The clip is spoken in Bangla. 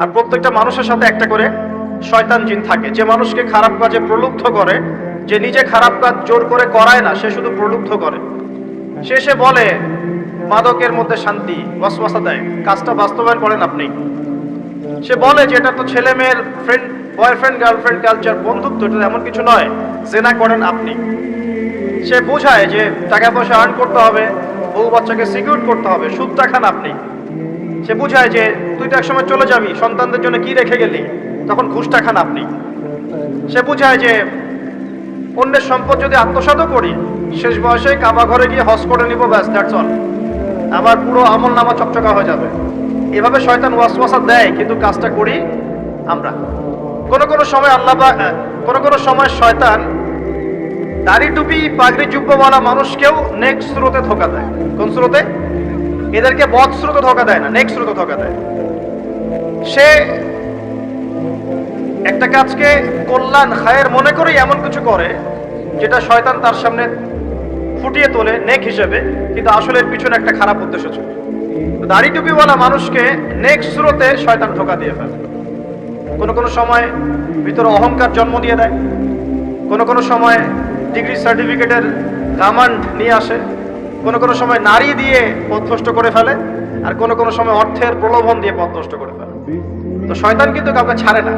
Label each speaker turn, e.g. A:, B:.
A: আর প্রত্যেকটা মানুষের সাথে একটা করে শয়তান জিন থাকে, যে মানুষকে খারাপ কাজে প্রলুব্ধ করে, যে নিজে খারাপ কাজ জোর করে করায় না, সে শুধু প্রলুব্ধ করে। সে বলে মাদকের মধ্যে শান্তি, ওয়াসওয়াসা দেয়, কাজটা বাস্তবায়ন করেন আপনি। সে বলে যে এটা তো ছেলে মেয়ের ফ্রেন্ড, বয়ফ্রেন্ড গার্লফ্রেন্ড কালচার, বন্ধুত্ব, এটা এমন কিছু নয়, জেনা করেন আপনি। সে বোঝায় যে টাকা পয়সা আর্ন করতে হবে, বউ বাচ্চাকে সিকিউর করতে হবে, সুদটা খান আপনি। সে বুঝায় যে তুই তো একসময় চলে যাবি, সন্তানদের জন্য কি রেখে গেলি, তখন ঘুষটা খান আপনি। সে বুঝায় যে অন্যের সম্পদ যদি আত্মসাৎও করি, শেষ বয়সে কাবা ঘরে গিয়ে হজ করে নিব, ব্যাস, দ্যাটস অল, আমার পুরো আমল নামা চকচকা হয়ে যাবে। এভাবে শয়তান ওয়াসওয়াসা দেয়, কিন্তু কাজটা করি আমরা। কোনো সময় কোনো সময় শয়তান দাড়ি টুপি পাগড়ি জুব্বাওয়ালা মানুষকেও নেক্সট স্রোতে ধোকা দেয়। কোন স্রোতে? এদেরকে বদ স্রোতে ধোকা দেয় না, নেক্সট স্রোতে ধোকা দেয়। সে একটা কাজকে কল্যাণ খায়ের মনে করেই এমন কিছু করে যেটা শয়তান তার সামনে ফুটিয়ে তোলে নেক হিসেবে, কিন্তু আসলে এর পিছনে একটা খারাপ উদ্দেশ্য ছিল। দাড়ি টুপিওয়ালা মানুষকে নেক্সট স্রোতে শয়তান ধোকা দিয়ে ফেলে। কোনো সময় ভিতরে অহংকার জন্ম দিয়ে দেয়, কোনো সময় ডিগ্রি সার্টিফিকেটের গামান্ড নিয়ে আসে, কোনো সময় নারী দিয়ে পথভ্রষ্ট করে ফেলে, আর কোনো সময় অর্থের প্রলোভন দিয়ে পথভ্রষ্ট করে ফেলে। তো শয়তান কিন্তু কাউকে ছাড়ে না।